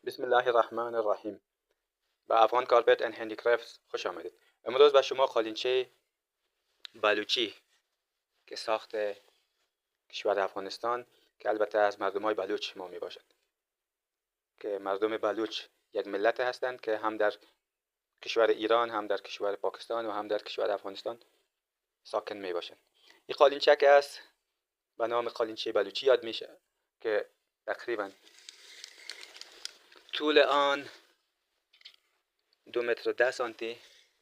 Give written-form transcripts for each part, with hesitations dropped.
بسم الله الرحمن الرحیم. به افغان کارپت اند هندیکرافتس خوش آمدید. امروز به شما قالینچه بلوچی که ساخت کشور افغانستان که البته از مردمای بلوچ ما می باشد که مردم بلوچ یک ملت هستند که هم در کشور ایران، هم در کشور پاکستان و هم در کشور افغانستان ساکن می باشند. این قالینچه که است به نام قالینچه بلوچی یاد میشه که تقریبا طول آن 2 متر و 10 سانتی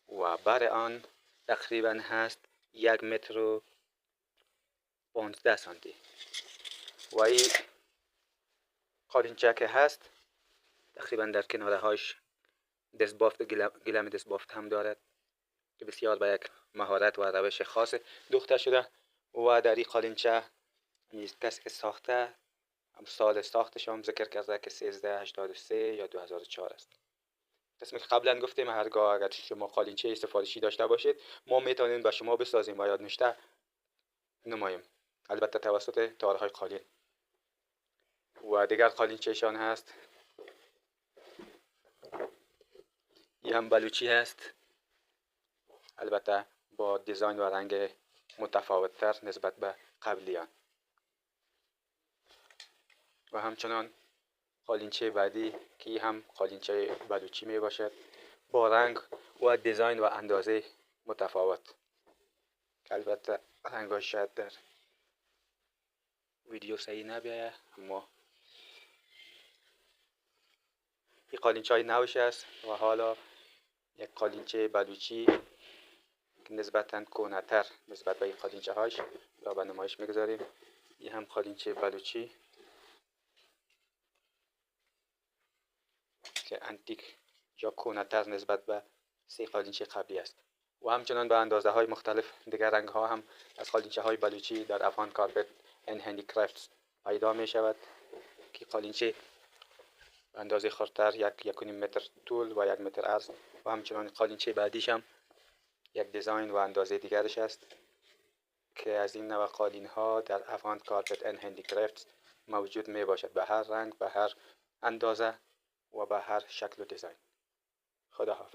و بر آن تقریبا هست 1 متر و 15 سانتی و این قالینچه که هست تقریبا در کناره هاش دستبافت گلم دستبافت هم دارد که بسیار به یک مهارت و روش خاص دوخته شده و در این قالینچه کسی که ساخته هم سال ساختش هم ذکر کرده که 1383 یا 2004 است. قسمی که قبلا گفتیم هرگاه اگر شما قالینچه سفارشی داشته باشید ما میتونیم به شما بسازیم و یادنوشته نماییم، البته توسط تارهای قالین. و دیگر قالینچه شان هست، این هم بلوچی هست، البته با دیزاین و رنگ متفاوت‌تر نسبت به قبلیان. و همچنان قالینچه بعدی که هم قالینچه بلوچی می باشد با رنگ و دیزاین و اندازه متفاوت که البته رنگاش شاید در ویدیو صحیح نبیاید، اما این قالینچه های نوش است و حالا یک قالینچه بلوچی که نسبتاً کهنه‌تر نسبت به این قالینچه هاش را به نمایش میگذاریم. این هم قالینچه بلوچی که انتیک یا کهنه‌تر نسبت به 3 قالینچه قبلی است و همچنان به اندازه های مختلف دیگر رنگ ها هم از قالینچه های بلوچی در افغان کارپت اند هندیکرافتس پیدا می شود که قالینچه به اندازه خردتر 1.5 متر طول و 1 متر عرض و همچنان قالینچه بعدیش هم یک دیزاین و اندازه دیگرش است که از این نوع قالین ها در افغان کارپت اند هندیکرافتس موجود می باشد، به هر رنگ، به هر اندازه و به هر شکل و دیزاین. خدا حافظ.